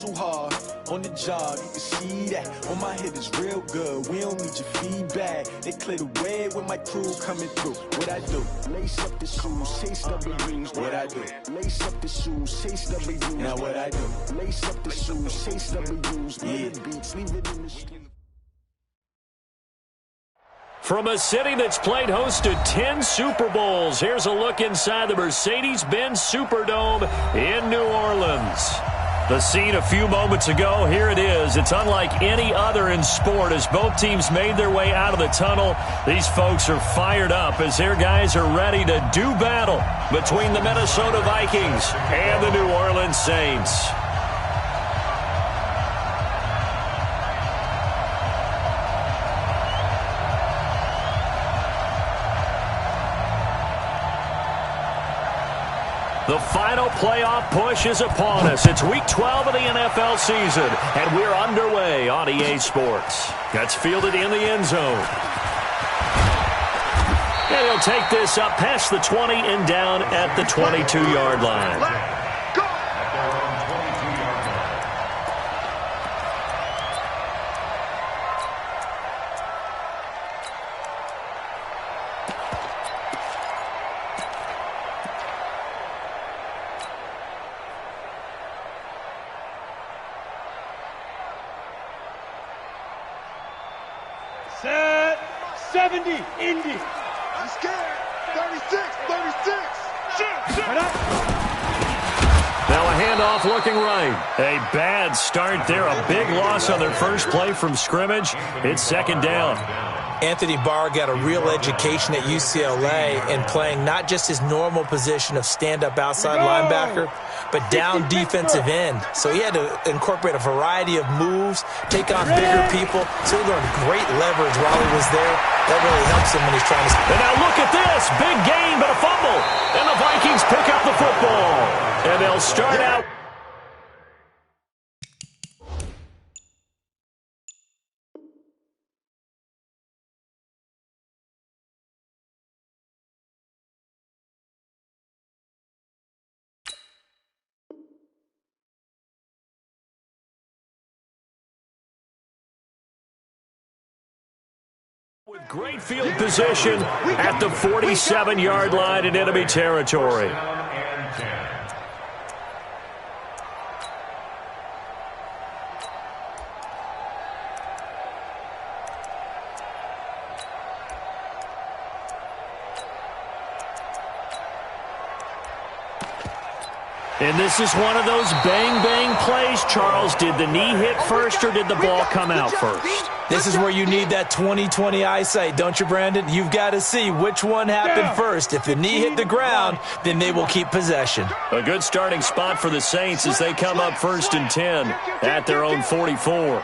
Too hard on the job, you can see that. On my hit is real good. We don't need your feedback. They clear the way with my crew coming through. What I do? Lace up the shoes, chase W's. What I do? Lace up the shoes, chase W's. Now what I do? Lace up the shoes, chase W's. Yeah. Beats, leave it in the street. From a city that's played host to 10 Super Bowls, here's a look inside the Mercedes-Benz Superdome in New Orleans. The scene a few moments ago, here it is. It's unlike any other in sport as both teams made their way out of the tunnel. These folks are fired up as their guys are ready to do battle between the Minnesota Vikings and the New Orleans Saints. The final playoff push is upon us. It's Week 12 of the NFL season, and we're underway on EA Sports. That's fielded in the end zone. And he'll take this up past the 20 and down at the 22-yard line. Set 70, Indy. I'm scared. 36. Now a handoff looking right. A bad start there. A big loss on their first play from scrimmage. It's second down. Anthony Barr got a real education at UCLA in playing not just his normal position of stand-up outside linebacker, but down defensive end. So he had to incorporate a variety of moves, take on bigger people. So he learned great leverage while he was there. That really helps him when he's trying to... And now look at this. Big gain, but a fumble. And the Vikings pick up the football. And they'll start out... with great field position at the 47-yard line in enemy territory. And this is one of those bang-bang plays, Charles. Did the knee hit first or did the ball come out first? This is where you need that 20/20 eyesight, don't you, Brandon? You've got to see which one happened first. If the knee hit the ground, then they will keep possession. A good starting spot for the Saints as they come up 1st and 10 at their own 44.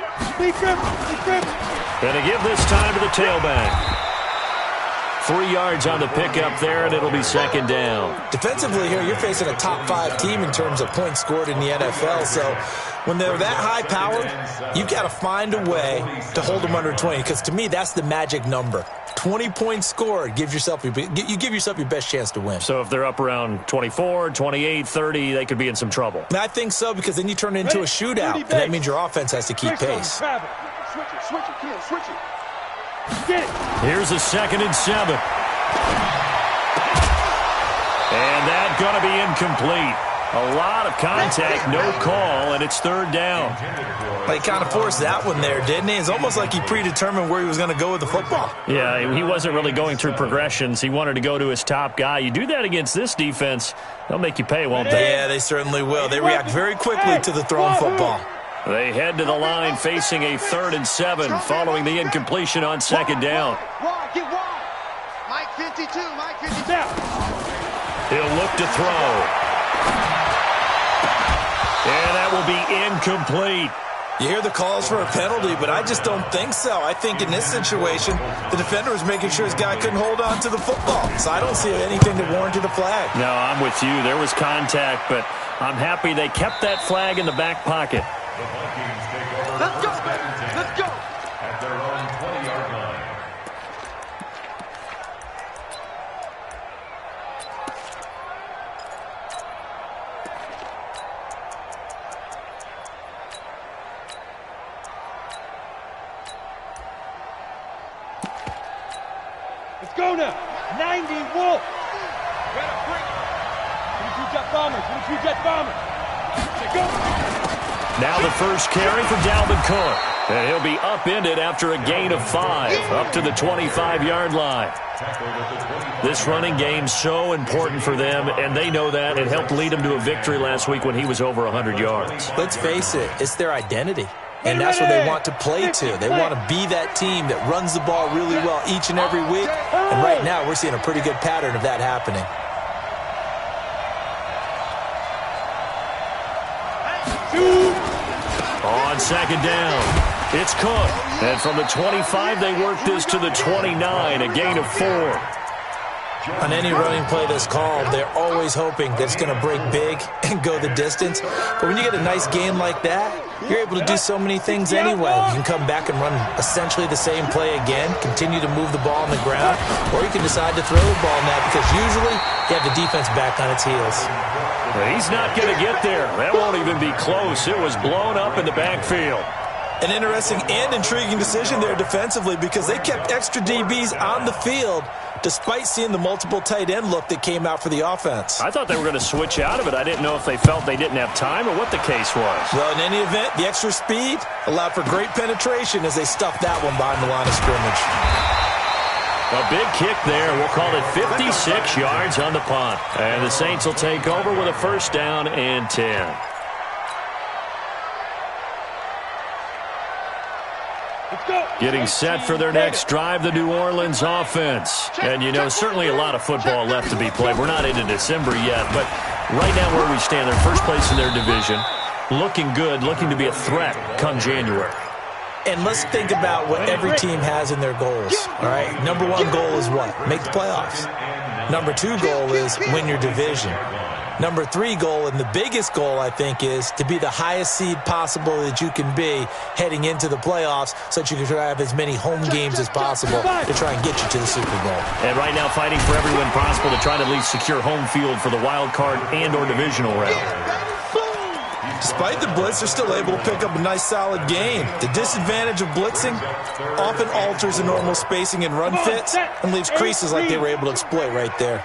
And to give this time to the tailback. 3 yards on the pickup there, and it'll be second down. Defensively here, you're facing a top-5 team in terms of points scored in the NFL. So when they're that high-powered, you've got to find a way to hold them under 20. Because to me, that's the magic number. 20 points scored. You give yourself your best chance to win. So if they're up around 24, 28, 30, they could be in some trouble. And I think so, because then you turn it into a shootout. And that means your offense has to keep pace. Switch it, kid, switch it. Here's a 2nd and 7. And that's going to be incomplete. A lot of contact, no call, and it's 3rd down. He kind of forced that one there, didn't he? It's almost like he predetermined where he was going to go with the football. Yeah, he wasn't really going through progressions. He wanted to go to his top guy. You do that against this defense, they'll make you pay, won't they? Yeah, they certainly will. They react very quickly to the thrown football. They head to the line facing a 3rd and 7 following the incompletion on 2nd down. Get wide. Mike 52, Mike 52. He'll look to throw. And that will be incomplete. You hear the calls for a penalty, but I just don't think so. I think in this situation, the defender was making sure his guy couldn't hold on to the football. So I don't see anything that warranted a flag. No, I'm with you. There was contact, but I'm happy they kept that flag in the back pocket. Let's go. Let's go. At their own 20-yard line. go now. 90 Wolf. Gotta bring it. 22 Jet Bombers. 22 Jet Bombers. Go. Now the first carry for Dalvin Cook. And he'll be upended after a gain of 5, up to the 25-yard line. This running game's so important for them, and they know that. It helped lead them to a victory last week when he was over 100 yards. Let's face it, it's their identity. And that's what they want to play to. They want to be that team that runs the ball really well each and every week. And right now, we're seeing a pretty good pattern of that happening. On second down, it's Cook. And from the 25, they work this to the 29, a gain of 4. On any running play that's called, they're always hoping that it's going to break big and go the distance. But when you get a nice gain like that, you're able to do so many things anyway. You can come back and run essentially the same play again, continue to move the ball on the ground, or you can decide to throw the ball now because usually you have the defense back on its heels. He's not going to get there. That won't even be close. It was blown up in the backfield. An interesting and intriguing decision there defensively because they kept extra DBs on the field despite seeing the multiple tight end look that came out for the offense. I thought they were going to switch out of it. I didn't know if they felt they didn't have time or what the case was. Well, in any event, the extra speed allowed for great penetration as they stuffed that one behind the line of scrimmage. A big kick there. We'll call it 56 yards on the punt. And the Saints will take over with a first down and 10. Getting set for their next drive, the New Orleans offense. And, you know, certainly a lot of football left to be played. We're not into December yet, but right now where we stand, they're first place in their division. Looking good, looking to be a threat come January. And let's think about what every team has in their goals, all right? Number one goal is what? Make the playoffs. Number two goal is win your division. Number three goal, and the biggest goal, I think, is to be the highest seed possible that you can be heading into the playoffs so that you can try to have as many home games as possible to try and get you to the Super Bowl. And right now fighting for every win possible to try to at least secure home field for the wild card and or divisional round. Despite the blitz, they're still able to pick up a nice, solid game. The disadvantage of blitzing often alters the normal spacing and run fits and leaves creases like they were able to exploit right there.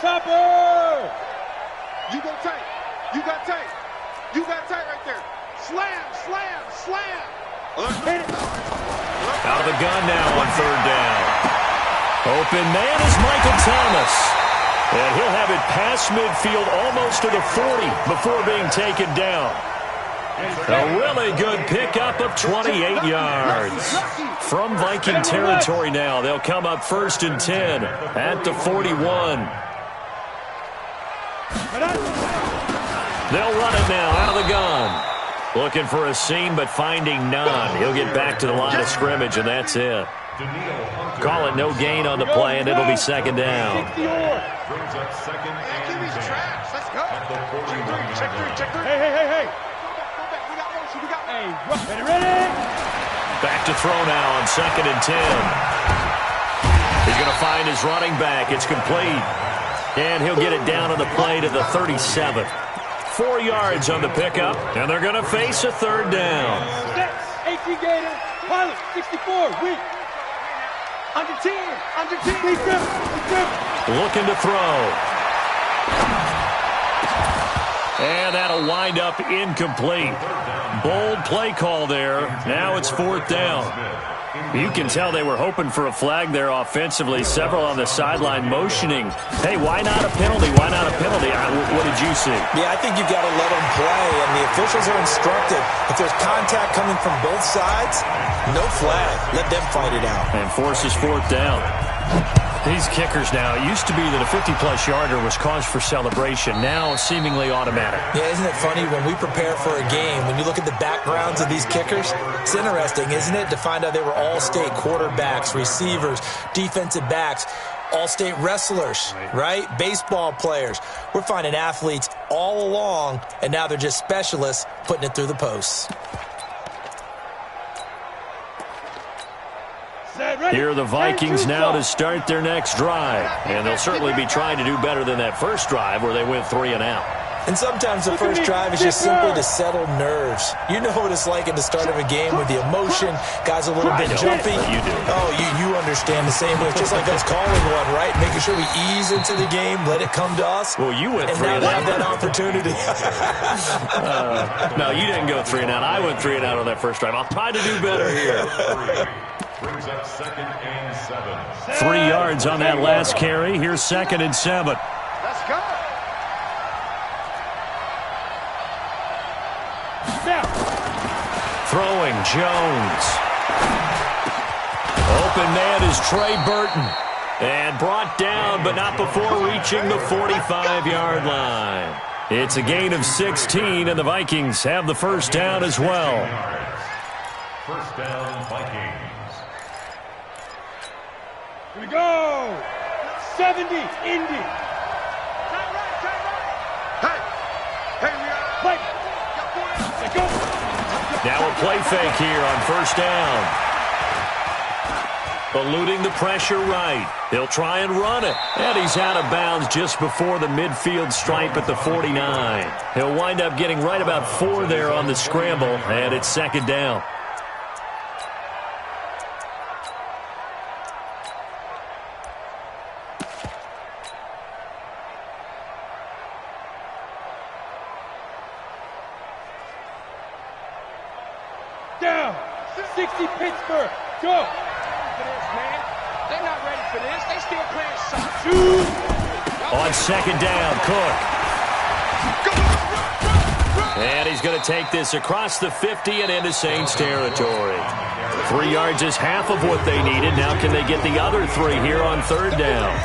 Topper! You go tight. You got tight. You got tight right there. Slam, slam, slam. Out of the gun now on third down. Open man is Michael Thomas. And he'll have it past midfield almost to the 40 before being taken down. A really good pickup of 28 yards. From Viking territory now, they'll come up first and 10 at the 41. They'll run it now out of the gun. Looking for a seam, but finding none. He'll get back to the line of scrimmage, and that's it. Call it no gain on the play, and it'll be second down. Brings up second and 10. Let's go. Check three. Hey. Hey, ready? Back to throw now on second and 10. He's going to find his running back. It's complete. And he'll get it down on the play to the 37. 4 yards on the pickup, and they're going to face a third down. 18 Gator, pilot, 64, weak. Under 10. Looking to throw. And that'll wind up incomplete. Bold play call there. Now it's fourth down. You can tell they were hoping for a flag there offensively. Several on the sideline motioning. Hey, why not a penalty? Why not a penalty? What did you see? Yeah, I think you've got to let them play, and the officials are instructed. If there's contact coming from both sides, no flag. Let them fight it out. And forces fourth down. These kickers now, it used to be that a 50-plus yarder was cause for celebration. Now seemingly automatic. Yeah, isn't it funny when we prepare for a game, when you look at the backgrounds of these kickers, it's interesting, isn't it, to find out they were all-state quarterbacks, receivers, defensive backs, all-state wrestlers, right? Baseball players. We're finding athletes all along, and now they're just specialists putting it through the posts. Here are the Vikings now to start their next drive. And they'll certainly be trying to do better than that first drive where they went 3 and out. And sometimes the first drive is just simply to settle nerves. You know what it's like at the start of a game with the emotion, guys a little bit jumpy. You do. Oh, you understand the same way. It's just like us calling one, right? Making sure we ease into the game, let it come to us. Well, you went and 3 now and have out. that opportunity. No, you didn't go 3 and out. I went 3 and out on that first drive. I'll try to do better here. Brings up 2nd and 7. 3 yards on that last carry. Here's 2nd and 7. Let's go. Throwing Jones. Open man is Trey Burton. And brought down, but not before reaching the 45-yard line. It's a gain of 16, and the Vikings have the first down as well. First down, Vikings. Here we go. 70, Indy. Hey, we are. Mike. Let's go. Now a play fake here on first down. Eluding the pressure right. He'll try and run it. And he's out of bounds just before the midfield stripe at the 49. He'll wind up getting right about 4 there on the scramble, and it's 2nd down. Down. 60, Pittsburgh. Go. They're not ready for this. They still playing soft. On 2nd down, Cook. And he's going to take this across the 50 and into Saints territory. 3 yards is half of what they needed. Now can they get the other 3 here on 3rd down?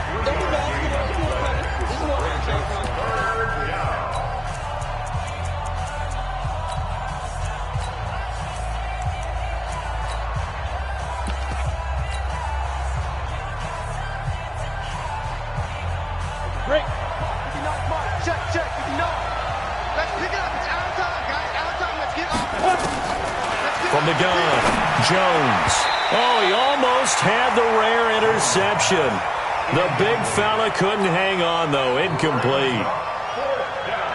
Break. Check. Let's pick it up. It's out of time, guys. Out of time. Let's get off. From the gun, Jones. Oh, he almost had the rare interception. The big fella couldn't hang on, though. Incomplete.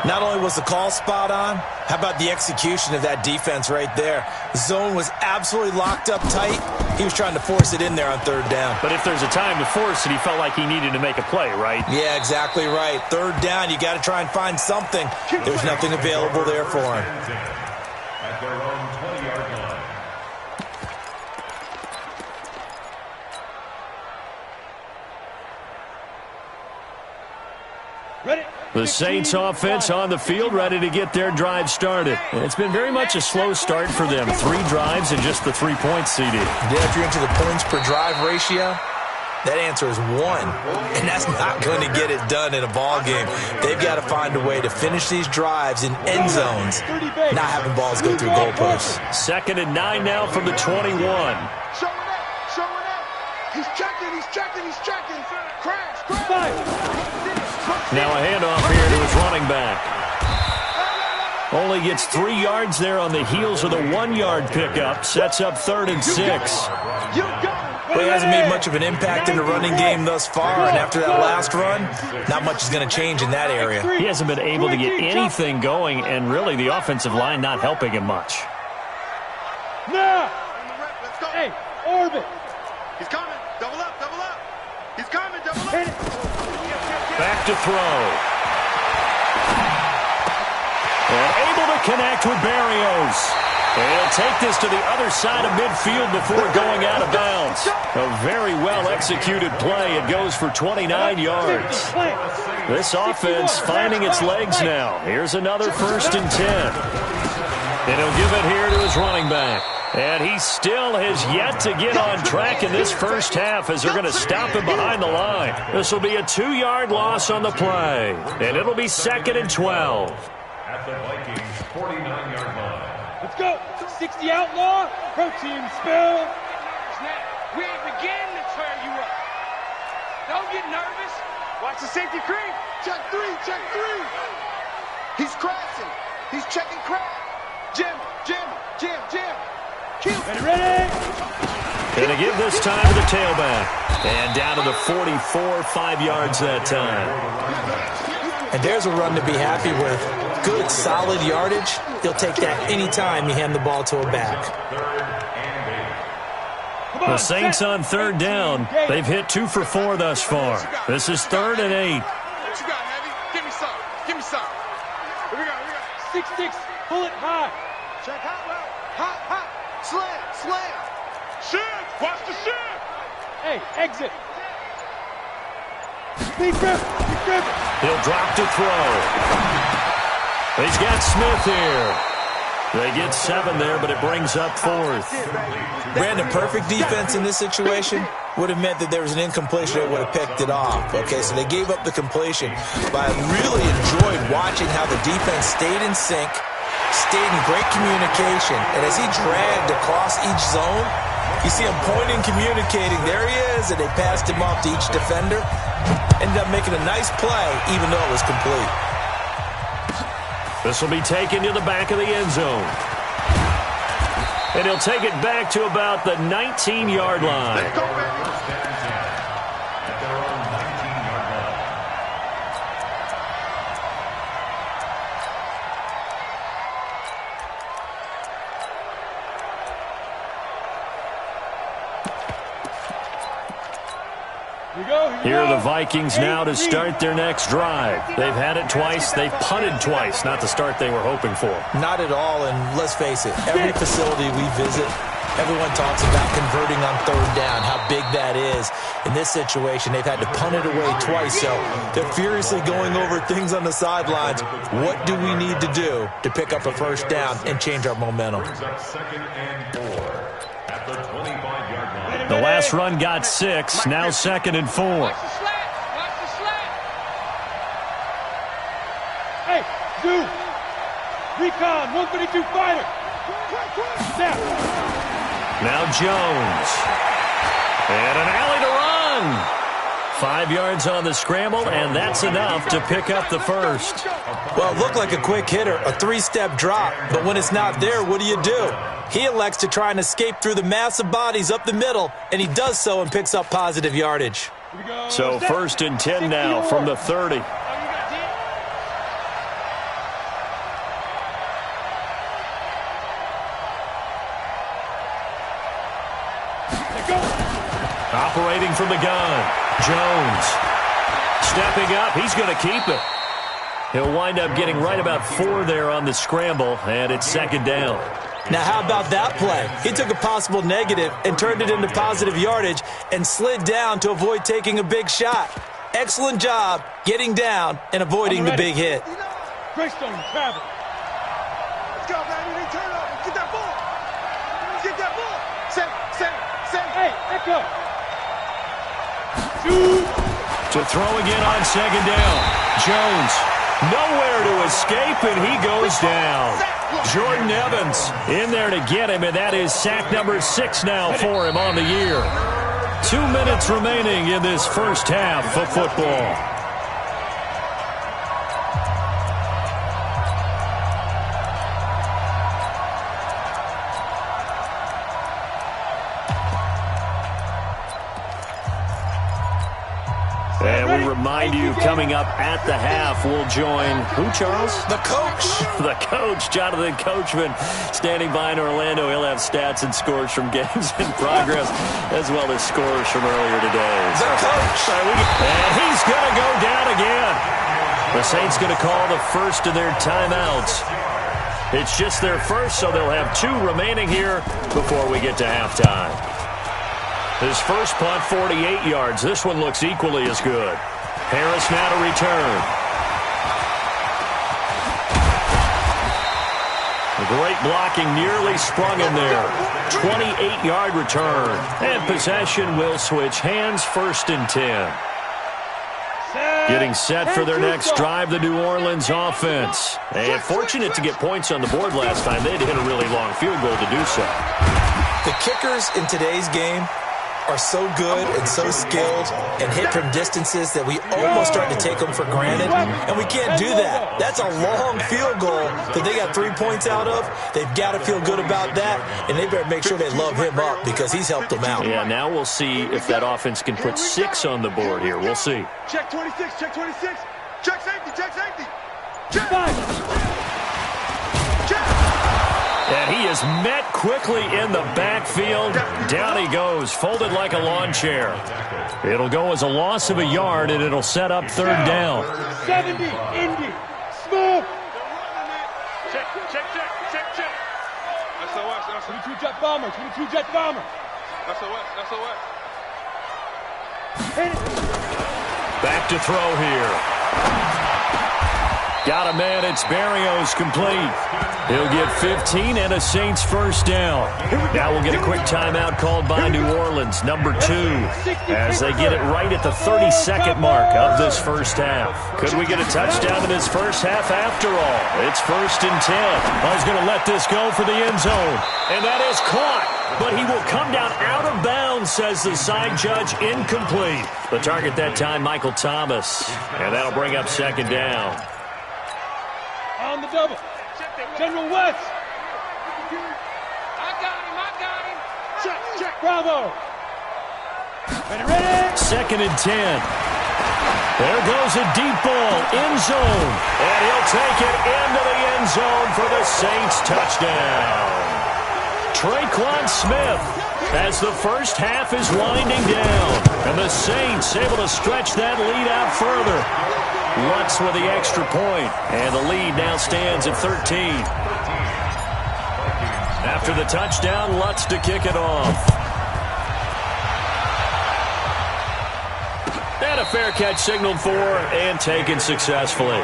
Not only was the call spot on, how about the execution of that defense right there? The zone was absolutely locked up tight. He was trying to force it in there on 3rd down. But if there's a time to force it, he felt like he needed to make a play, right? Yeah, exactly right. 3rd down, you got to try and find something. There's nothing available there for him. At their own 20-yard line. Ready. The Saints offense on the field, ready to get their drive started. And it's been very much a slow start for them. 3 drives and just the 3 points, CD. Yeah, if you're into the points per drive ratio, that answer is 1. And that's not going to get it done in a ball game. They've got to find a way to finish these drives in end zones, not having balls go through goalposts. 2nd and 9 now from the 21. Showing up. He's checking. Crash. Now a handoff here to his running back. Only gets 3 yards there on the heels of the 1-yard pickup. Sets up 3rd and 6. Well, he hasn't made much of an impact in the running game thus far, and after that last run, not much is going to change in that area. He hasn't been able to get anything going, and really the offensive line not helping him much. Now. Let's go. Hey, orbit. He's coming. Double up. He's coming. Double up. Back to throw. And able to connect with Barrios. And he'll take this to the other side of midfield before going out of bounds. A very well-executed play. It goes for 29 yards. This offense finding its legs now. Here's another 1st and 10. And he'll give it here to his running back. And he still has yet to get on track in this first half as they're going to stop him behind the line. This will be a 2-yard loss on the play. And it'll be 2nd and 12. At the Vikings' 49-yard line. Let's go. 60 outlaw. Protein spill. We ain't beginning to tear you up. Don't get nervous. Watch the safety creep. Check 3. He's crashing. He's checking crash. Jim. Ready. And to give this time to the tailback. And down to the 44, 5 yards that time. And there's a run to be happy with. Good, solid yardage. He'll take that anytime you hand the ball to a back. The Saints on third down. They've hit 2 for 4 thus far. This is 3rd and 8. What you got, Heavy? Give me some. Give me some. What we got? 6-6. Pull it high. Check hot route. Hot. Slam. Shift. Watch the shift. Hey, exit. Speed grip. He'll drop to throw. He's got Smith here. They get 7 there, but it brings up 4th. Brandon, perfect defense in this situation would have meant that there was an incompletion that would have picked it off. Okay, so they gave up the completion. But I really enjoyed watching how the defense stayed in sync, stayed in great communication. And as he dragged across each zone, you see him pointing, communicating. There he is, and they passed him off to each defender. Ended up making a nice play, even though it was complete. This will be taken to the back of the end zone. And he'll take it back to about the 19-yard line. Let's go, baby. At their own 19-yard line. Here are the Vikings now to start their next drive. They've had it twice. They've punted twice. Not the start they were hoping for. Not at all, and let's face it, every facility we visit, everyone talks about converting on third down, how big that is. In this situation, they've had to punt it away twice, so they're furiously going over things on the sidelines. What do we need to do to pick up a first down and change our momentum? Brings up 2nd and 4 at the 25-yard line. The last run got 6. Now 2nd and 4. Watch the slant. Hey, Zoo. Recon, 132 fighter. Snap. Now Jones. And an alley to run. 5 yards on the scramble, and that's enough to pick up the first. Well, it looked like a quick hitter, a 3-step drop, but when it's not there, what do? He elects to try and escape through the massive bodies up the middle, and he does so and picks up positive yardage. So 1st and 10 now from the 30. Operating from the gun, Jones. Stepping up, he's going to keep it. He'll wind up getting right about 4 there on the scramble, and it's 2nd down. Now, how about that play? He took a possible negative and turned it into positive yardage and slid down to avoid taking a big shot. Excellent job getting down and avoiding the big hit. Greystone, travel. Let's go, baby. They turn over. Get that ball. Get that ball. Send. Hey, echo. Shoot. To throw again on 2nd down. Jones, nowhere to escape, and he goes down. Jordan Evans in there to get him, and that is sack number 6 now for him on the year. 2 minutes remaining in this first half of football. And we remind you, coming up at the half, we'll join who, Charles? The coach. The coach, Jonathan Coachman, standing by in Orlando. He'll have stats and scores from games in progress, as well as scores from earlier today. The coach. And he's going to go down again. The Saints going to call the first of their timeouts. It's just their first, so they'll have 2 remaining here before we get to halftime. His first punt, 48 yards. This one looks equally as good. Harris now to return. Great blocking, nearly sprung him there. 28-yard return. And possession will switch hands, 1st and 10. Getting set for their next drive, the New Orleans offense. And fortunate to get points on the board last time. They had to hit a really long field goal to do so. The kickers in today's game are so good and so skilled and hit from distances that we almost start to take them for granted, and we can't do that. That's a long field goal that they got 3 points out of. They've got to feel good about that, and they better make sure they love him up because he's helped them out. Yeah, now we'll see if that offense can put 6 on the board here. We'll see. Check 26, check 26. Check safety, check safety. Check. Check. And he is met quickly in the backfield. Down he goes, folded like a lawn chair. It'll go as a loss of a yard, and it'll set up third down. 70, Indy, smooth. Check, check, check, check, check. SOS, 22 jet bomber, 22 jet bomber. SOS, SOS. Hit it. Back to throw here. Got a man, it's Barrios complete. He'll get 15 and a Saints first down. Now we'll get a quick timeout called by New Orleans, number 2, as they get it right at the 32nd mark of this first half. Could we get a touchdown in this first half after all? It's 1st and 10. I was going to let this go for the end zone, and that is caught. But he will come down out of bounds, says the side judge, incomplete. The target that time, Michael Thomas, and that'll bring up second down. On the double. General West. I got him. Check, check. Bravo. Ready. 2nd and 10. There goes a deep ball, end zone. And he'll take it into the end zone for the Saints touchdown. Traquan Smith, as the first half is winding down. And the Saints able to stretch that lead out further. Lutz with the extra point, and the lead now stands at 13. After the touchdown, Lutz to kick it off. And a fair catch signaled for and taken successfully. The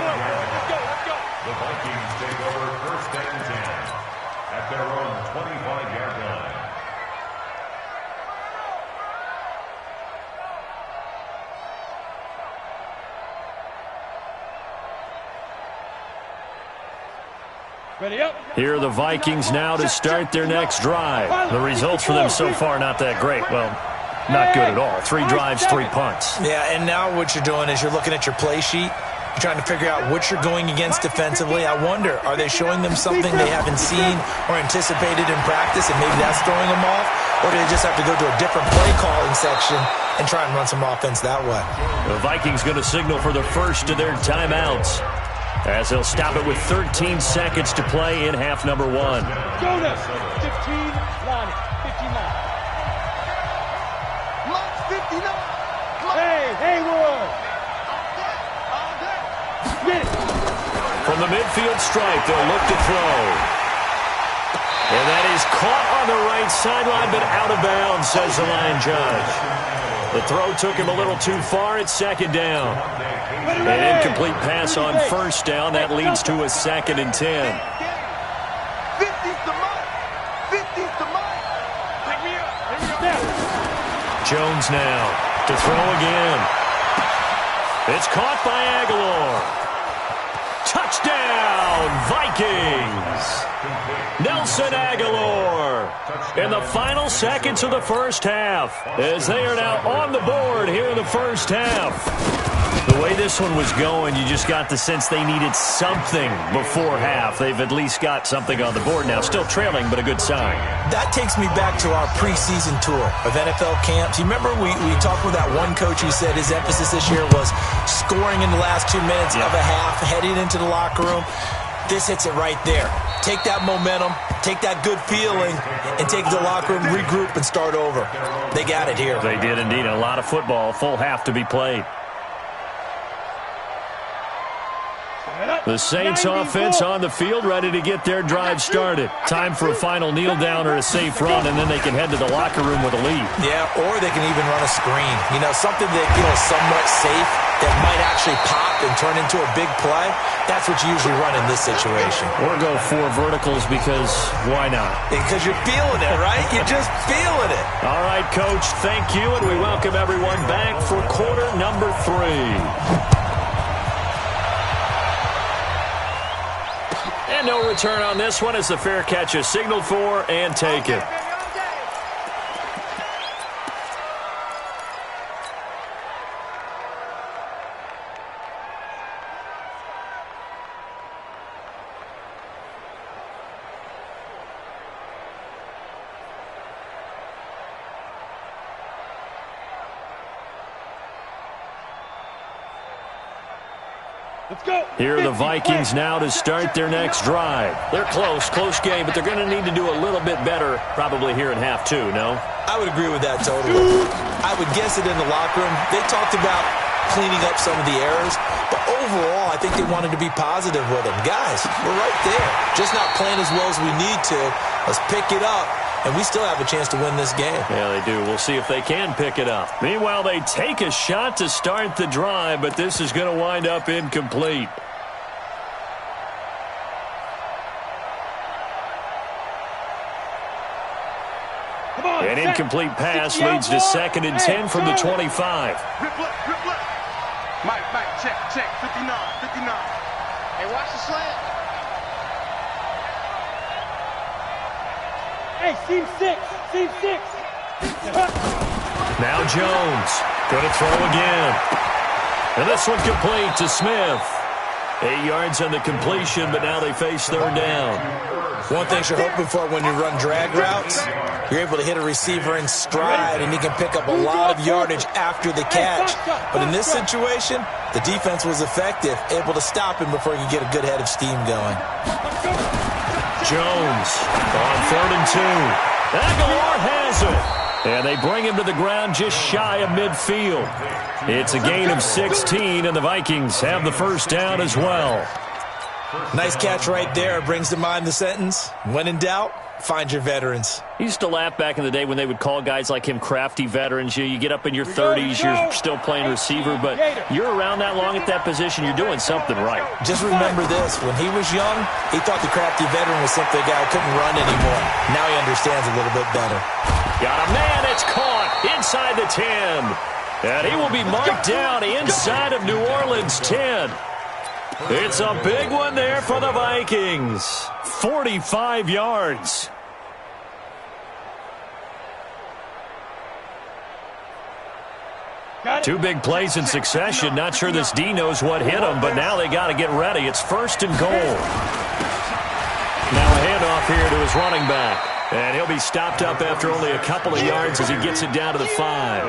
Vikings take over 1st and 10 at their own 25-yard line. Ready up. Here are the Vikings now to start their next drive. The results for them so far not that great. Well, not good at all. 3 drives, 3 punts. Yeah, and now what you're doing is you're looking at your play sheet. You're trying to figure out what you're going against defensively. I wonder, are they showing them something they haven't seen or anticipated in practice, and maybe that's throwing them off? Or do they just have to go to a different play calling section and try and run some offense that way? The Vikings going to signal for the first of their timeouts, as they'll stop it with 13 seconds to play in half number 1. Jonas, 15, Lonnie, 59. Lutz, 59. Hey, Haywood. Get it. From the midfield stripe, they'll look to throw. And that is caught on the right sideline, but out of bounds, says the line judge. The throw took him a little too far. It's 2nd down. An incomplete pass on 1st down. That leads to a 2nd and 10. 50's the mark. 50's the mark. Pick me up. Jones now to throw again. It's caught by Aguilar. Touchdown, Vikings! Nelson Aguilar in the final seconds of the first half, as they are now on the board here in the first half. The way this one was going, you just got the sense they needed something before half. They've at least got something on the board now. Still trailing, but a good sign. That takes me back to our preseason tour of NFL camps. You remember we talked with that one coach who said his emphasis this year was scoring in the last 2 minutes of a half, heading into the locker room. This hits it right there. Take that momentum, take that good feeling, and take it to the locker room, regroup, and start over. They got it here. They did indeed. A lot of football, full half to be played. The Saints offense on the field, ready to get their drive started. Time for a final kneel down or a safe run, and then they can head to the locker room with a lead. Yeah, or they can even run a screen. You know, something that, somewhat safe that might actually pop and turn into a big play. That's what you usually run in this situation. Or go 4 verticals, because why not? Because you're feeling it, right? You're just feeling it. All right, Coach, thank you, and we welcome everyone back for quarter number 3. And no return on this one as the fair catch is signaled for and taken. Let's go. Here are the Vikings now to start their next drive. They're close game, but they're going to need to do a little bit better probably here in half two, no? I would agree with that totally. I would guess it in the locker room. They talked about cleaning up some of the errors, but overall, I think they wanted to be positive with them. Guys, we're right there. Just not playing as well as we need to. Let's pick it up, and we still have a chance to win this game. Yeah, they do. We'll see if they can pick it up. Meanwhile, they take a shot to start the drive, but this is going to wind up incomplete. An incomplete pass leads to 2nd and 10 from the 25. Rip left. Mike, check. 59. Hey, watch the slant. Hey, seam six. Now Jones going to throw again. And this one complete to Smith. 8 yards on the completion, but now they face 3rd down. One thing you're hoping for when you run drag routes, you're able to hit a receiver in stride, and he can pick up a lot of yardage after the catch. But in this situation, the defense was effective, able to stop him before he could get a good head of steam going. Jones on 3rd and 2. Aguilar has it. And they bring him to the ground just shy of midfield. It's a gain of 16, and the Vikings have the 1st down as well. Nice catch right there. Brings to mind the sentence, when in doubt, find your veterans. He used to laugh back in the day when they would call guys like him crafty veterans. You get up in your 30s, you're still playing receiver, but you're around that long at that position, you're doing something right. Just remember this. When he was young, he thought the crafty veteran was simply a guy who couldn't run anymore. Now he understands a little bit better. Got a man, it's caught inside the 10. And he will be marked down inside of New Orleans 10. It's a big one there for the Vikings. 45 yards. Two big plays in succession. Not sure this D knows what hit him, but now they got to get ready. It's 1st and goal. Now a handoff here to his running back. And he'll be stopped up after only a couple of yards as he gets it down to the 5.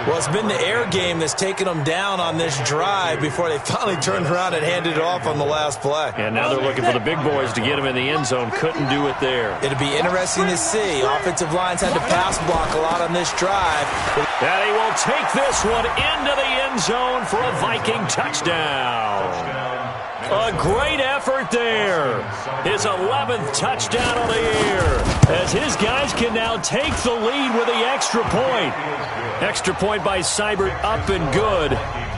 Well, it's been the air game that's taken them down on this drive before they finally turned around and handed it off on the last play. And now they're looking for the big boys to get him in the end zone. Couldn't do it there. It'll be interesting to see. Offensive lines had to pass block a lot on this drive. And he will take this one into the end zone for a Viking touchdown. A great effort there. His 11th touchdown of the year. As his guys can now take the lead with the extra point. Extra point by Seibert, up and good.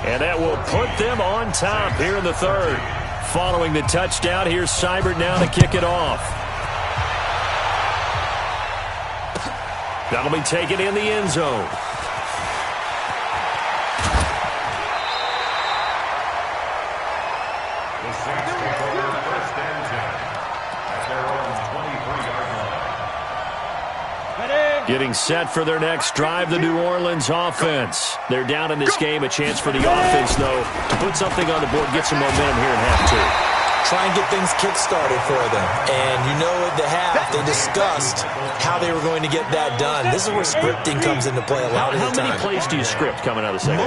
And that will put them on top here in the 3rd. Following the touchdown, here's Seibert now to kick it off. That'll be taken in the end zone. Getting set for their next drive, the New Orleans offense. They're down in this game. A chance for the offense, though, to put something on the board, get some momentum here in half two. Try and get things kick-started for them. And you know at the half, they discussed how they were going to get that done. This is where scripting comes into play a lot of the time. How many plays do you script coming out of the second?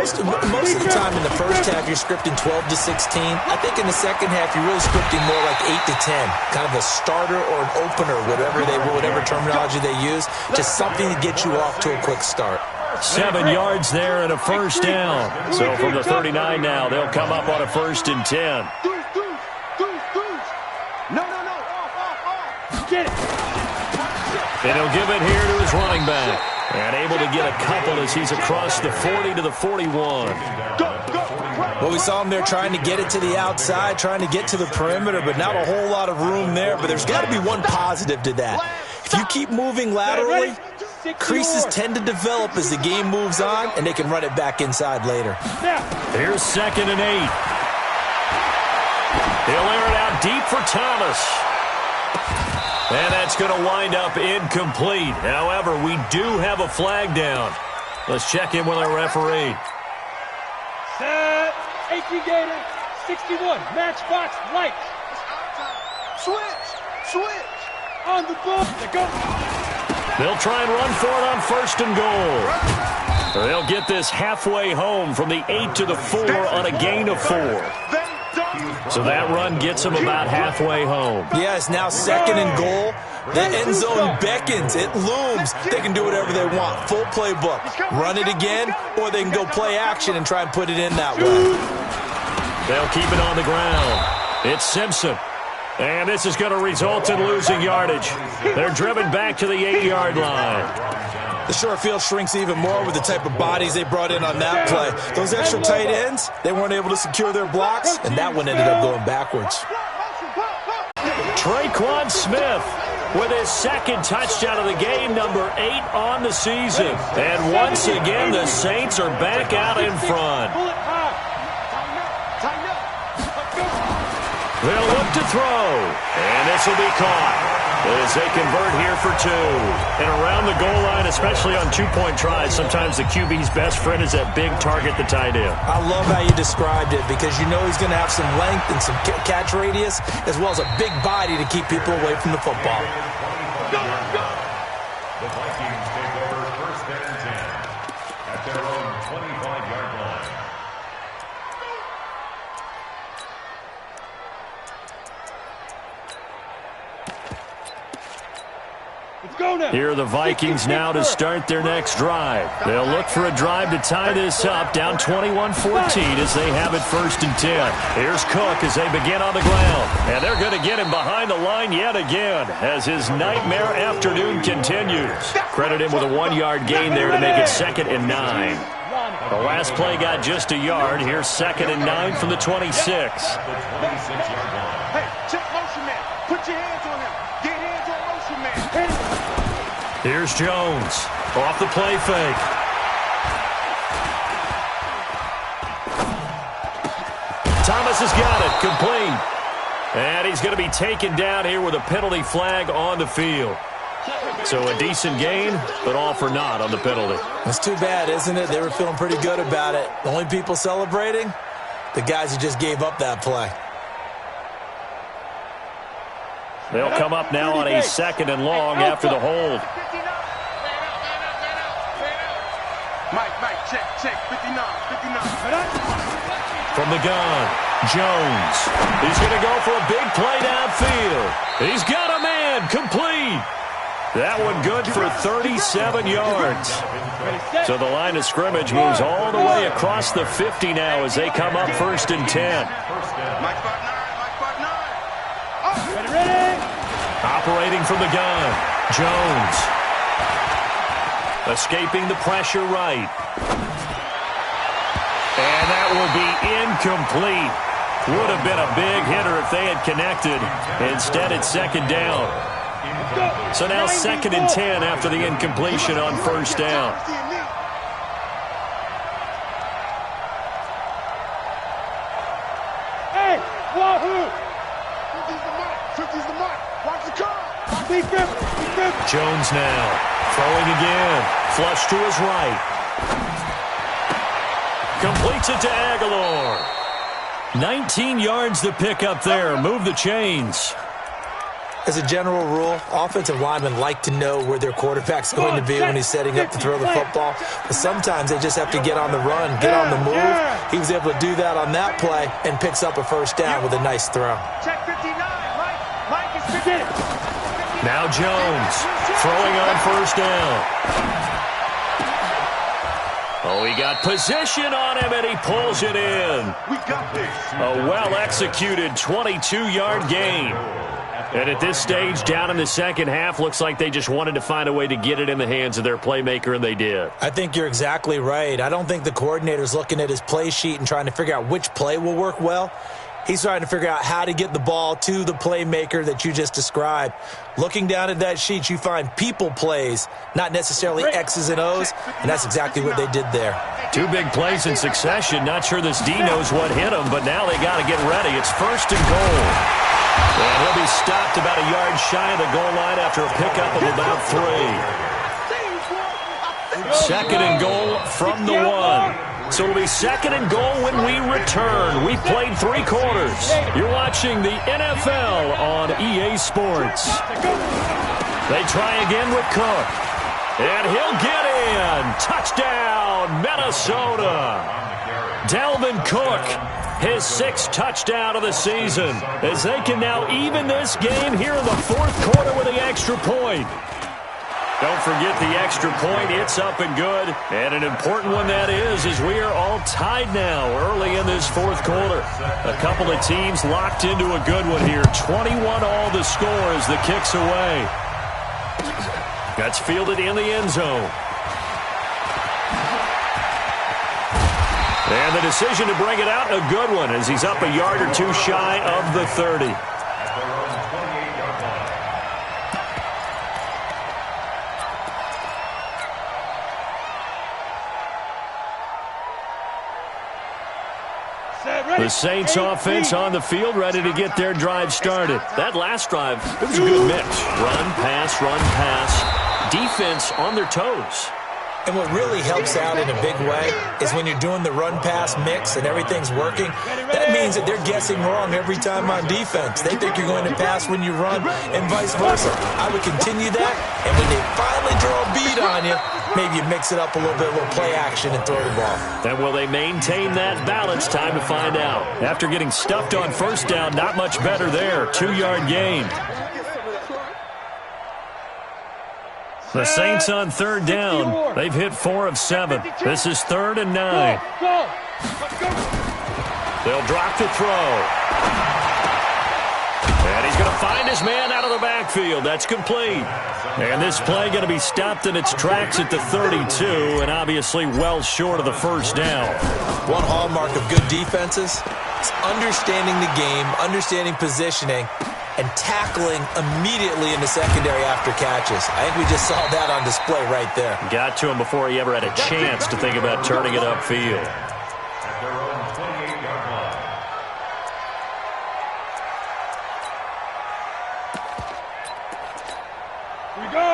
Most of the time in the first half, you're scripting 12 to 16. I think in the second half, you're really scripting more like 8 to 10. Kind of a starter or an opener, whatever terminology they use. Just something to get you off to a quick start. 7 yards there and a 1st down. So from the 39 now, they'll come up on a 1st and 10. Get it. And he'll give it here to his running back. And able to get a couple as he's across the 40 to the 41. Well, we saw him there trying to get it to the outside, trying to get to the perimeter, but not a whole lot of room there. But there's got to be one positive to that. If you keep moving laterally, creases tend to develop as the game moves on, and they can run it back inside later. Here's 2nd and 8. He'll air it out deep for Thomas. And that's going to wind up incomplete. However, we do have a flag down. Let's check in with our referee. Set. 18 Gator. 61. Matchbox lights. Switch. On the ball. They go. They'll try and run for it on 1st and goal. They'll get this halfway home from the 8 to the 4 on a gain of 4. So that run gets them about halfway home. Yeah, it's now 2nd and goal. The end zone beckons. It looms. They can do whatever they want. Full playbook. Run it again, or they can go play action and try and put it in that way. They'll keep it on the ground. It's Simpson. And this is going to result in losing yardage. They're driven back to the 8-yard line. The short field shrinks even more with the type of bodies they brought in on that play. Those extra tight ends, they weren't able to secure their blocks, and that one ended up going backwards. Traquan Smith with his 2nd touchdown of the game, number 8 on the season. And once again, the Saints are back out in front. They'll look to throw, and this will be caught as they convert here for 2. And around the goal line, especially on 2-point tries, sometimes the QB's best friend is that big target, the tight end. I love how you described it because you know he's going to have some length and some catch radius as well as a big body to keep people away from the football. The Vikings take over 1st and 10 at their own 25-yard line. Here are the Vikings now to start their next drive. They'll look for a drive to tie this up, down 21-14 as they have it 1st and 10. Here's Cook as they begin on the ground. And they're going to get him behind the line yet again as his nightmare afternoon continues. Credit him with a 1-yard gain there to make it 2nd and 9. The last play got just a yard. Here's 2nd and 9 from the 26. Hey, check motion man. Put your hands on him. Get hands on motion man. Here's Jones off the play fake. Thomas has got it, complete. And he's going to be taken down here with a penalty flag on the field. So a decent gain, but all for naught on the penalty. It's too bad, isn't it? They were feeling pretty good about it. The only people celebrating, the guys who just gave up that play. They'll come up now on a 2nd and long after the hold. Mike, check, 59. From the gun, Jones. He's going to go for a big play downfield. He's got a man, complete. That one good for 37 yards. So the line of scrimmage moves all the way across the 50 now as they come up 1st and 10. Mike 5'9". Ready? Operating from the gun, Jones. Escaping the pressure right. And that will be incomplete. Would have been a big hitter if they had connected. Instead, it's 2nd down. So now 2nd and 10 after the incompletion on 1st down. Hey, wahoo! 50's the mark. Watch the car. Be 50. Jones now throwing again. Flush to his right. Completes it to Aguilar. 19 yards to pick up there. Move the chains. As a general rule, offensive linemen like to know where their quarterback's going to be when he's setting up to throw the football. But sometimes they just have to get on the run, get on the move. He was able to do that on that play and picks up a 1st down with a nice throw. Check 59. Mike is 50. Now Jones throwing on 1st down. Oh, he got position on him, and he pulls it in. We got this. A well-executed 22-yard gain. And at this stage, down in the 2nd half, looks like they just wanted to find a way to get it in the hands of their playmaker, and they did. I think you're exactly right. I don't think the coordinator's looking at his play sheet and trying to figure out which play will work well. He's trying to figure out how to get the ball to the playmaker that you just described. Looking down at that sheet, you find people plays, not necessarily X's and O's, and that's exactly what they did there. 2 big plays in succession. Not sure this D knows what hit him, but now they got to get ready. It's 1st and goal. And he'll be stopped about a yard shy of the goal line after a pickup of about 3. 2nd and goal from the 1. So it'll be 2nd and goal when we return. We've played 3 quarters. You're watching the NFL on EA Sports. They try again with Cook. And he'll get in. Touchdown, Minnesota. Dalvin Cook, his 6th touchdown of the season, as they can now even this game here in the 4th quarter with the extra point. Don't forget the extra point. It's up and good. And an important one that is, as we are all tied now early in this 4th quarter. A couple of teams locked into a good one here. 21 all the score as the kick's away. That's fielded in the end zone. And the decision to bring it out, a good one, as he's up a yard or two shy of the 30. The Saints offense on the field, ready to get their drive started. That last drive, it was a good mix. Run, pass, defense on their toes. And what really helps out in a big way is when you're doing the run-pass mix and everything's working, that means that they're guessing wrong every time on defense. They think you're going to pass when you run and vice versa. I would continue that, and when they finally draw a beat on you, maybe you mix it up a little bit, a little play action and throw the ball. And will they maintain that balance? Time to find out. After getting stuffed on first down, not much better there. 2-yard gain. The Saints on 3rd down. They've hit 4 of 7. This is 3rd and 9. They'll drop the throw. And he's going to find his man out of the backfield. That's complete. And this play going to be stopped in its tracks at the 32, and obviously well short of the first down. One hallmark of good defenses is understanding the game, understanding positioning, and tackling immediately in the secondary after catches. I think we just saw that on display right there. Got to him before he ever had a chance to think about turning it upfield.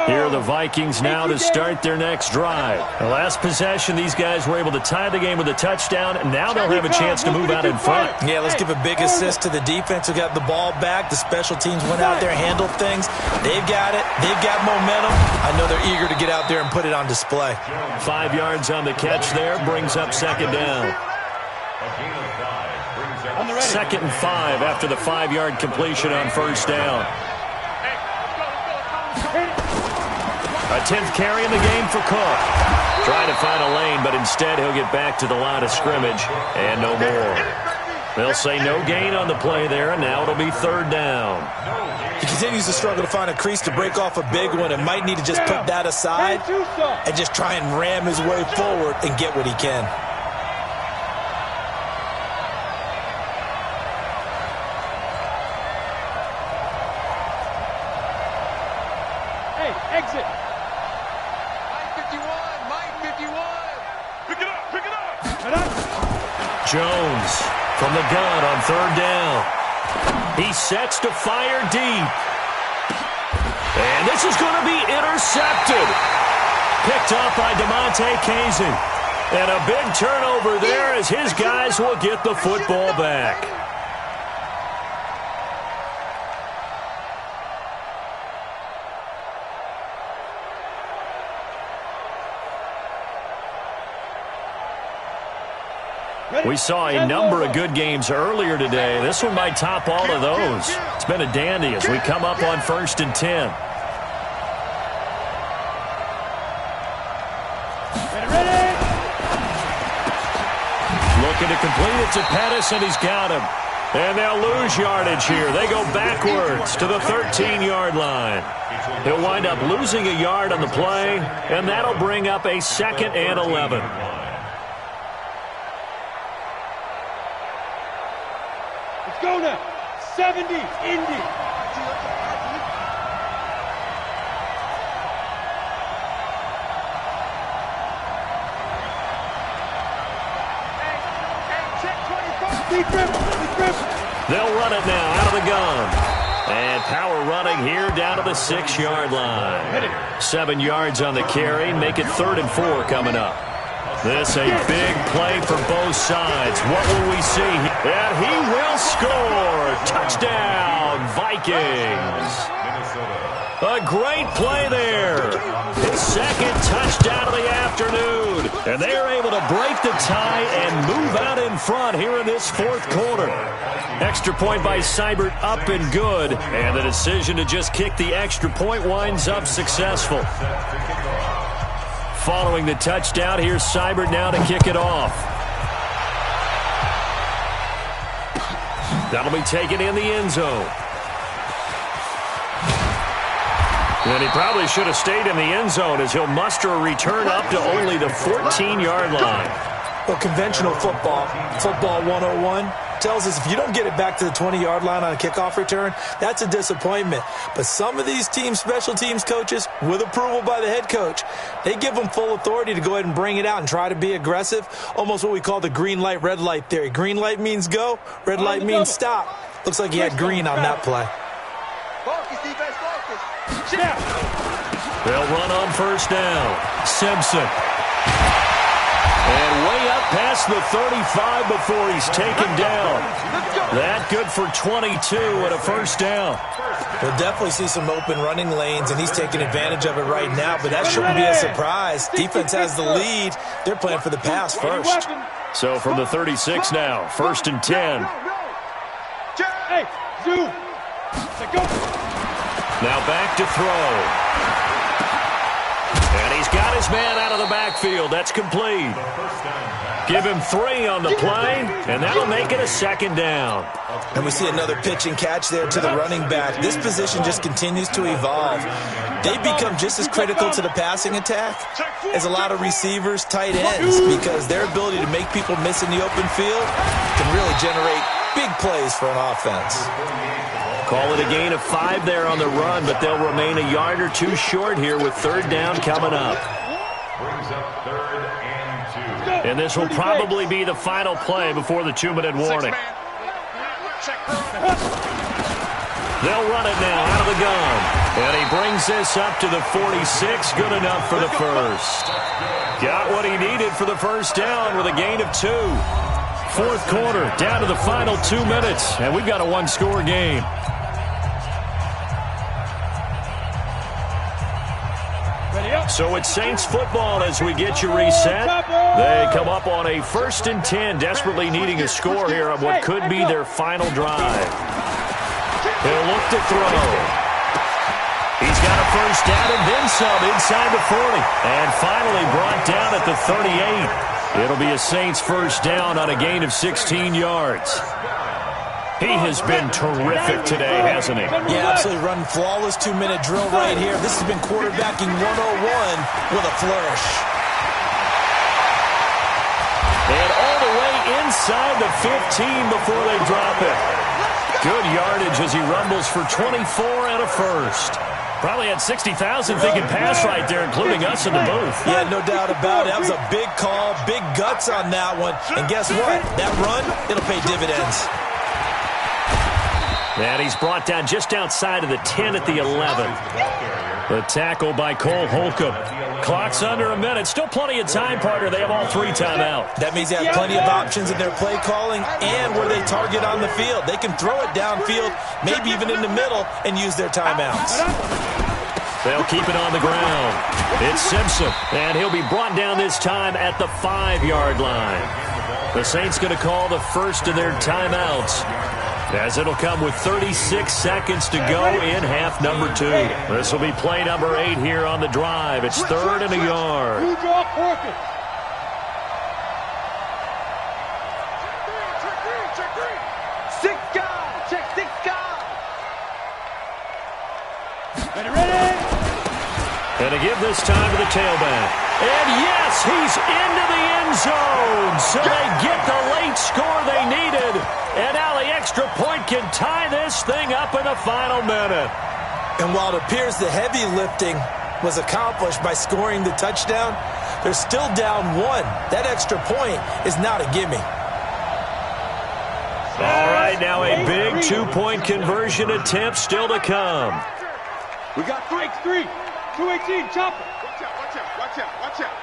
Here are the Vikings now to start their next drive. The last possession, these guys were able to tie the game with a touchdown, and now they'll have a chance to move out in front. Yeah, let's give a big assist to the defense who got the ball back. The special teams went out there, handled things. They've got it. They've got momentum. I know they're eager to get out there and put it on display. 5 yards on the catch there, brings up 2nd down. 2nd and 5 after the 5-yard completion on first down. A 10th carry in the game for Cook. Trying to find a lane, but instead he'll get back to the line of scrimmage, and no more. They'll say no gain on the play there, and now it'll be 3rd down. He continues to struggle to find a crease to break off a big one and might need to just put that aside and just try and ram his way forward and get what he can. Hey, exit. Jones from the gun on 3rd down. He sets to fire deep. And this is going to be intercepted. Picked up by DeMonte Kazin. And a big turnover there as his guys will get the football back. We saw a number of good games earlier today. This one might top all of those. It's been a dandy as we come up on 1st and 10. Looking to complete it to Pettis, and he's got him. And they'll lose yardage here. They go backwards to the 13-yard line. He'll wind up losing a yard on the play, and that'll bring up a 2nd and 11. Go now. 70, Indy. They'll run it now out of the gun. And power running here down to the 6-yard line. 7 yards on the carry. Make it 3rd and 4 coming up. This a big play for both sides. What will we see? And he will score. Touchdown, Vikings. A great play there. His second touchdown of the afternoon. And they are able to break the tie and move out in front here in this fourth quarter. Extra point by Seibert up and good. And the decision to just kick the extra point winds up successful. Following the touchdown, here's Seibert now to kick it off. That'll be taken in the end zone. And he probably should have stayed in the end zone as he'll muster a return up to only the 14-yard line. Well, conventional football 101, tells us if you don't get it back to the 20-yard line on a kickoff return, that's a disappointment. But some of these special teams coaches, with approval by the head coach, they give them full authority to go ahead and bring it out and try to be aggressive, almost what we call the green light, red light theory. Green light means go, red light means stop. Looks like he had green on that play. Focus, defense, focus. They'll run on first down. Simpson. And way up past the 35 before he's taken down. That good for 22 and a first down. We'll definitely see some open running lanes, and he's taking advantage of it right now, but that shouldn't be a surprise. Defense has the lead. They're playing for the pass first. So from the 36 now, first and 10. Hey, Zoo. Go. Now back to throw. And he's got his man out of the backfield. That's complete. Give him 3 on the play, and that'll make it a second down. And we see another pitch and catch there to the running back. This position just continues to evolve. They become just as critical to the passing attack as a lot of receivers, tight ends, because their ability to make people miss in the open field can really generate big plays for an offense. Call it a gain of 5 there on the run, but they'll remain a yard or 2 short here with third down coming up. Brings up 3rd and 2. And this will probably be the final play before the 2-minute warning. They'll run it now out of the gun. And he brings this up to the 46. Good enough for the first. Got what he needed for the first down with a gain of 2. Fourth quarter, down to the final 2 minutes, and we've got a 1-score game. So it's Saints football as we get you reset. They come up on a 1st and 10, desperately needing a score here on what could be their final drive. He'll look to throw. He's got a first down and then some inside the 40. And finally brought down at the 38. It'll be a Saints first down on a gain of 16 yards. He has been terrific today, hasn't he? Yeah, absolutely running flawless 2-minute drill right here. This has been quarterbacking 101 with a flourish. And all the way inside the 15 before they drop it. Good yardage as he rumbles for 24 and a first. Probably had 60,000 thinking pass right there, including us in the booth. Yeah, no doubt about it. That was a big call, big guts on that one. And guess what? That run, it'll pay dividends. And he's brought down just outside of the 10 at the 11. The tackle by Cole Holcomb. Clock's under a minute. Still plenty of time, partner. They have all 3 timeouts. That means they have plenty of options in their play calling and where they target on the field. They can throw it downfield, maybe even in the middle, and use their timeouts. They'll keep it on the ground. It's Simpson, and he'll be brought down this time at the 5-yard line. The Saints going to call the first of their timeouts, as it'll come with 36 seconds to go in half number 2. This will be play number 8 here on the drive. It's 3rd and a yard. Check 6 guys. Ready? And to give this time to the tailback. And yes, he's into the end zone. So they get the late score they needed. And now the extra point can tie this thing up in the final minute. And while it appears the heavy lifting was accomplished by scoring the touchdown, they're still down 1. That extra point is not a gimme. All right, now a big 2-point conversion attempt still to come. We got 3. 218, chopper. Watch out.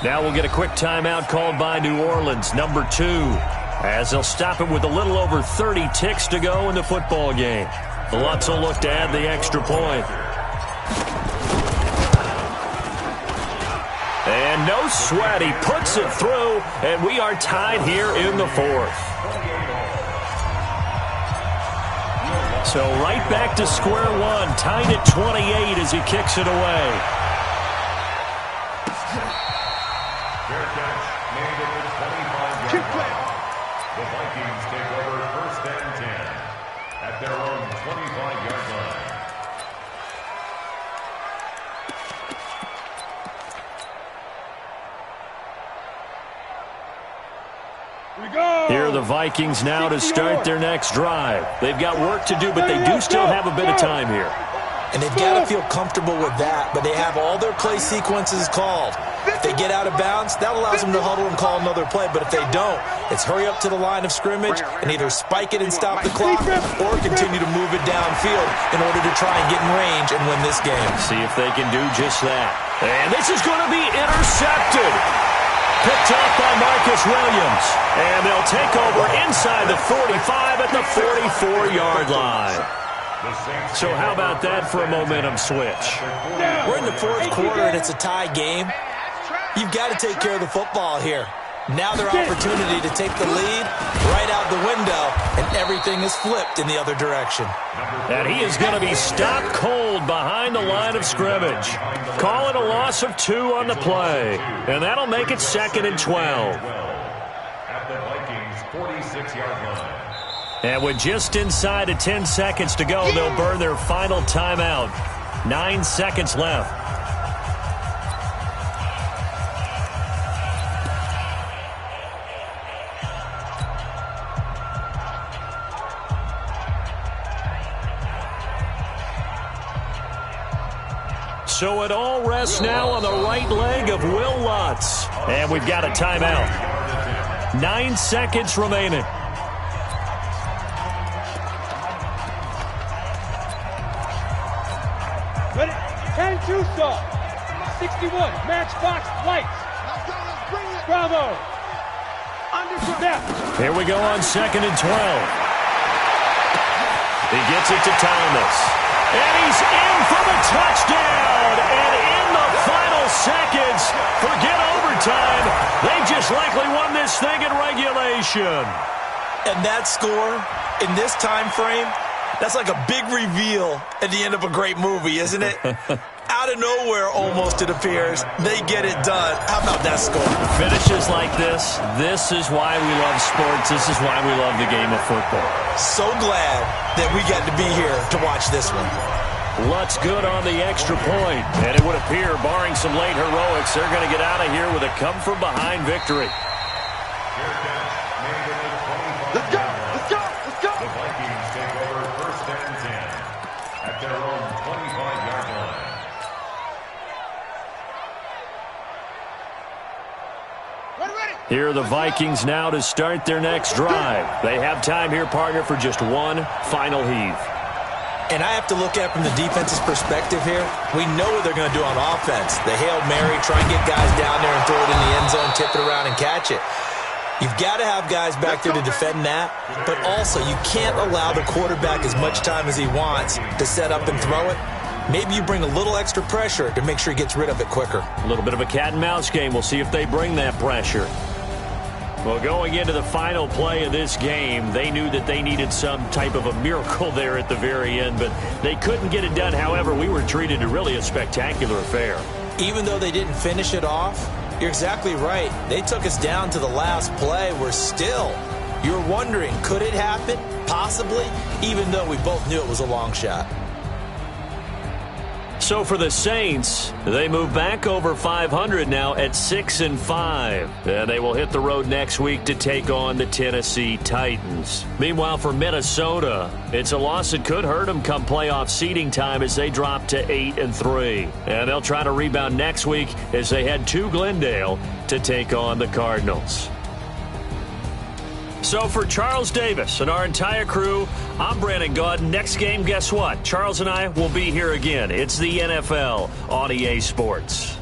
Now we'll get a quick timeout called by New Orleans, number 2, as they'll stop it with a little over 30 ticks to go in the football game. Lutz will look to add the extra point. And no sweat. He puts it through, and we are tied here in the fourth. So right back to square one, tied at 28 as he kicks it away. Fair catch made at the 25-yard line. The Vikings take over first and 10 at their own 25-yard line. Here are the Vikings now to start their next drive. They've got work to do, but they do still have a bit of time here. And they've got to feel comfortable with that, but they have all their play sequences called. If they get out of bounds, that allows them to huddle and call another play. But if they don't, it's hurry up to the line of scrimmage and either spike it and stop the clock or continue to move it downfield in order to try and get in range and win this game. See if they can do just that. And this is going to be intercepted. Picked off by Marcus Williams. And they'll take over inside the 45 at the 44-yard line. So how about that for a momentum switch? We're in the fourth quarter, and it's a tie game. You've got to take care of the football here. Now their opportunity to take the lead right out the window, and everything is flipped in the other direction. And he is going to be stopped cold behind the line of scrimmage. Call it a loss of 2 on the play, and that'll make it 2nd and 12. At the Vikings' 46-yard line. And with just inside of 10 seconds to go, they'll burn their final timeout. 9 seconds left. So it all rests now on the right leg of Will Lutz. And we've got a timeout. 9 seconds remaining. Ready? 10 2-star. 61. Matchbox lights. Bravo. Understep. Here we go on 2nd and 12. He gets it to Thomas. And he's in for the touchdown. And in the final seconds, forget overtime. They've just likely won this thing in regulation. And that score in this time frame, that's like a big reveal at the end of a great movie, isn't it? Out of nowhere, almost, it appears. They get it done. How about that score? Finishes like this is why we love sports. This is why we love the game of football. So glad that we got to be here to watch this one. Lutz good on the extra point. And it would appear, barring some late heroics, they're going to get out of here with a come-from-behind victory. Let's go! Let's go! Let's go! The Vikings take over first and 10 at their own 25-yard line. Here are the Vikings now to start their next drive. They have time here, partner, for just one final heave. And I have to look at it from the defense's perspective here. We know what they're going to do on offense. The Hail Mary, try and get guys down there and throw it in the end zone, tip it around and catch it. You've got to have guys back there to defend that, but also you can't allow the quarterback as much time as he wants to set up and throw it. Maybe you bring a little extra pressure to make sure he gets rid of it quicker. A little bit of a cat and mouse game. We'll see if they bring that pressure. Well, going into the final play of this game, they knew that they needed some type of a miracle there at the very end, but they couldn't get it done. However, we were treated to really a spectacular affair. Even though they didn't finish it off, you're exactly right. They took us down to the last play. You're wondering, could it happen? Possibly, even though we both knew it was a long shot. So for the Saints, they move back over 500 now at 6-5. And they will hit the road next week to take on the Tennessee Titans. Meanwhile, for Minnesota, it's a loss that could hurt them come playoff seeding time as they drop to 8-3. And they'll try to rebound next week as they head to Glendale to take on the Cardinals. So for Charles Davis and our entire crew, I'm Brandon Gaud. Next game, guess what? Charles and I will be here again. It's the NFL on EA Sports.